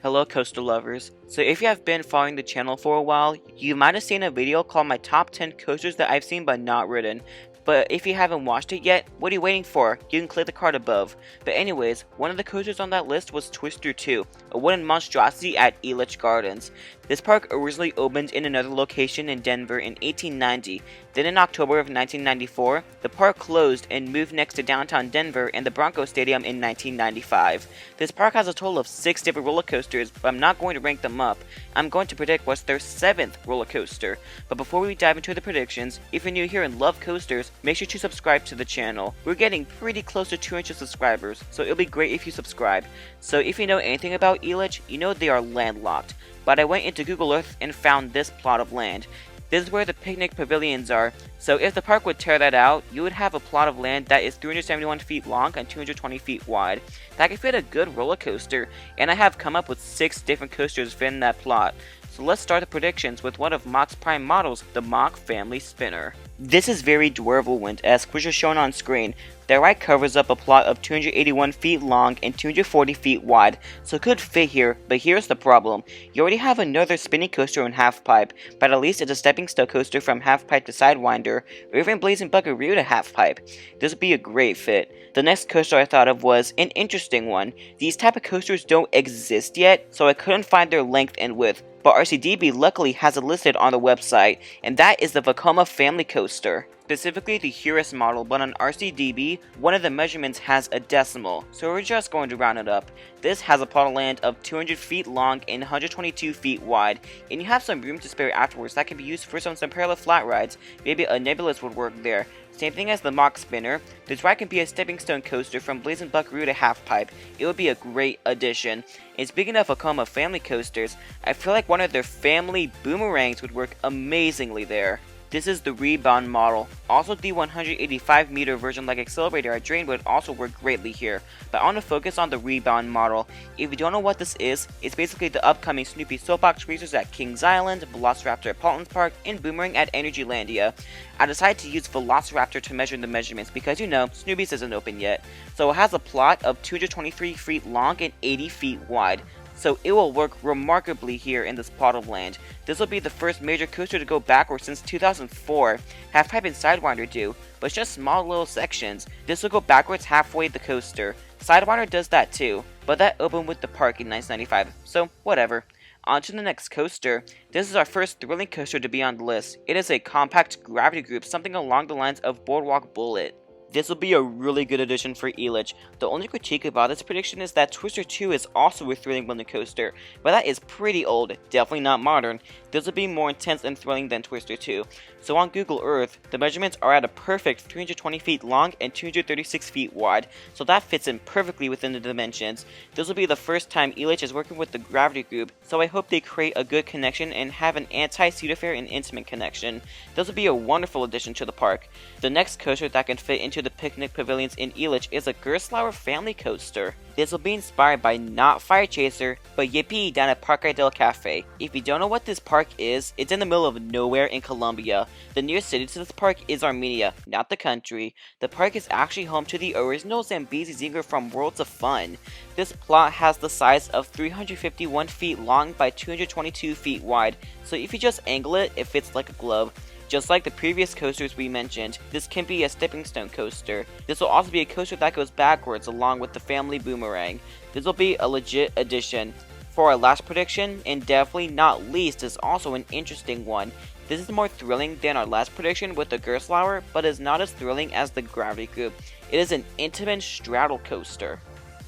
Hello coaster lovers. So if you have been following the channel for a while, you might have seen a video called my top 10 coasters that I've seen but not ridden. But if you haven't watched it yet, what are you waiting for? You can click the card above. But anyways, one of the coasters on that list was Twister 2, a wooden monstrosity at Elitch Gardens. This park originally opened in another location in Denver in 1890. Then in October of 1994, the park closed and moved next to downtown Denver and the Bronco Stadium in 1995. This park has a total of 6 different roller coasters, but I'm not going to rank them up. I'm going to predict what's their 7th roller coaster. But before we dive into the predictions, if you're new here and love coasters, make sure to subscribe to the channel. We're getting pretty close to 200 subscribers, so it'll be great if you subscribe. So if you know anything about Elitch, you know they are landlocked. But I went into Google Earth and found this plot of land. This is where the picnic pavilions are, so if the park would tear that out, you would have a plot of land that is 371 feet long and 220 feet wide. That could fit a good roller coaster, and I have come up with 6 different coasters within that plot. So let's start the predictions with one of Mach's prime models, the Mach Family Spinner. This is very Dwarvelwind-esque, which is shown on screen. The right covers up a plot of 281 feet long and 240 feet wide, so it could fit here, but here's the problem. You already have another spinning coaster in Half Pipe, but at least it's a stepping stone coaster from Half Pipe to Sidewinder, or even Blazin Buckaroo to Half Pipe. This would be a great fit. The next coaster I thought of was an interesting one. These type of coasters don't exist yet, so I couldn't find their length and width, but RCDB luckily has it listed on the website, and that is the Vekoma Family Coaster. Specifically the Heuris model, but on RCDB, one of the measurements has a decimal, so we're just going to round it up. This has a plot of land of 200 feet long and 122 feet wide, and you have some room to spare afterwards that can be used for some parallel flat rides. Maybe a nebulous would work there. Same thing as the Mach Spinner. This ride can be a stepping stone coaster from Blazin Buckaroo to Half Pipe. It would be a great addition. And speaking of Vekoma family coasters, I feel like one of their family boomerangs would work amazingly there. This is the Rebound model. Also the 185 meter version like Accelerator at Drain would also work greatly here, but I want to focus on the Rebound model. If you don't know what this is, it's basically the upcoming Snoopy soapbox racers at Kings Island, Velociraptor at Paulton's Park, and Boomerang at Energylandia. I decided to use Velociraptor to measure the measurements because you know, Snoopy's isn't open yet. So it has a plot of 223 feet long and 80 feet wide. So it will work remarkably here in this plot of land. This will be the first major coaster to go backwards since 2004. Half Pipe and Sidewinder do, but it's just small little sections. This will go backwards halfway the coaster. Sidewinder does that too, but that opened with the Parque in 1995, so whatever. On to the next coaster. This is our first thrilling coaster to be on the list. It is a compact gravity group, something along the lines of Boardwalk Bullet. This will be a really good addition for Elitch. The only critique about this prediction is that Twister 2 is also a thrilling wooden coaster, but that is pretty old, definitely not modern. This will be more intense and thrilling than Twister 2. So on Google Earth, the measurements are at a perfect 320 feet long and 236 feet wide, so that fits in perfectly within the dimensions. This will be the first time Elitch is working with the gravity group, so I hope they create a good connection and have an anti-Cedar and intimate connection. This will be a wonderful addition to the park. The next coaster that can fit into the picnic pavilions in Elitch is a Gerstlauer family coaster. This will be inspired by not Fire Chaser, but Yippee down at Parque del Cafe. If you don't know what this park is, it's in the middle of nowhere in Colombia. The nearest city to this park is Armenia, not the country. The park is actually home to the original Zambezi Zinger from Worlds of Fun. This plot has the size of 351 feet long by 222 feet wide, so if you just angle it, it fits like a glove. Just like the previous coasters we mentioned, this can be a stepping stone coaster. This will also be a coaster that goes backwards along with the family boomerang. This will be a legit addition. For our last prediction, and definitely not least, is also an interesting one. This is more thrilling than our last prediction with the Gerstlauer, but is not as thrilling as the Gravity Group. It is an Intamin straddle coaster.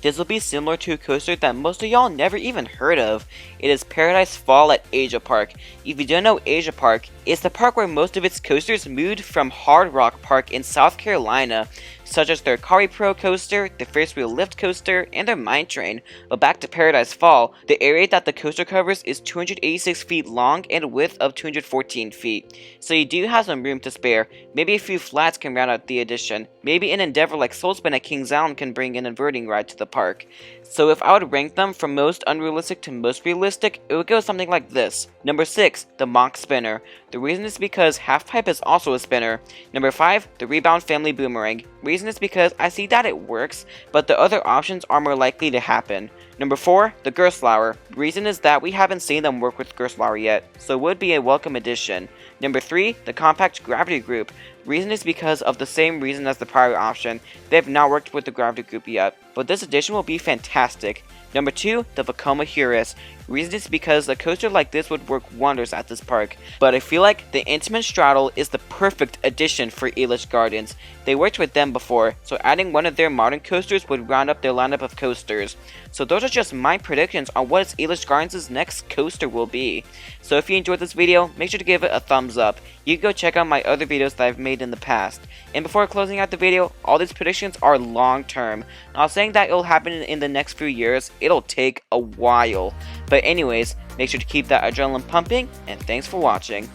This will be similar to a coaster that most of y'all never even heard of. It is Paradise Fall at Asia Park. If you don't know Asia Park, it's the park where most of its coasters moved from Hard Rock Park in South Carolina, such as their Kari Pro coaster, the Ferris Wheel Lift coaster, and their Mine Train. But back to Paradise Fall, the area that the coaster covers is 286 feet long and a width of 214 feet. So you do have some room to spare. Maybe a few flats can round out the addition. Maybe an endeavor like Soulspin at Kings Island can bring an inverting ride to the park. So if I would rank them from most unrealistic to most realistic, it would go something like this. Number 6, the Mach Spinner. The reason is because Half Pipe is also a spinner. Number 5, the Rebound Family Boomerang. Reason is because I see that it works, but the other options are more likely to happen. Number 4, the Gerstlauer. Reason is that we haven't seen them work with Gerstlauer yet, so it would be a welcome addition. Number 3, the Compact Gravity Group. Reason is because of the same reason as the prior option. They have not worked with the Gravity Group yet, but this addition will be fantastic. Number 2, the Vekoma Heuris. Reason is because a coaster like this would work wonders at this park, but I feel like the Intamin Straddle is the perfect addition for Elitch Gardens. They worked with them before, so adding one of their modern coasters would round up their lineup of coasters. So those are just my predictions on what Elitch Gardens' next coaster will be. So if you enjoyed this video, make sure to give it a thumbs up. You can go check out my other videos that I've made in the past. And before closing out the video, all these predictions are long term. Not saying that it'll happen in the next few years, it'll take a while. But anyways, make sure to keep that adrenaline pumping, and thanks for watching.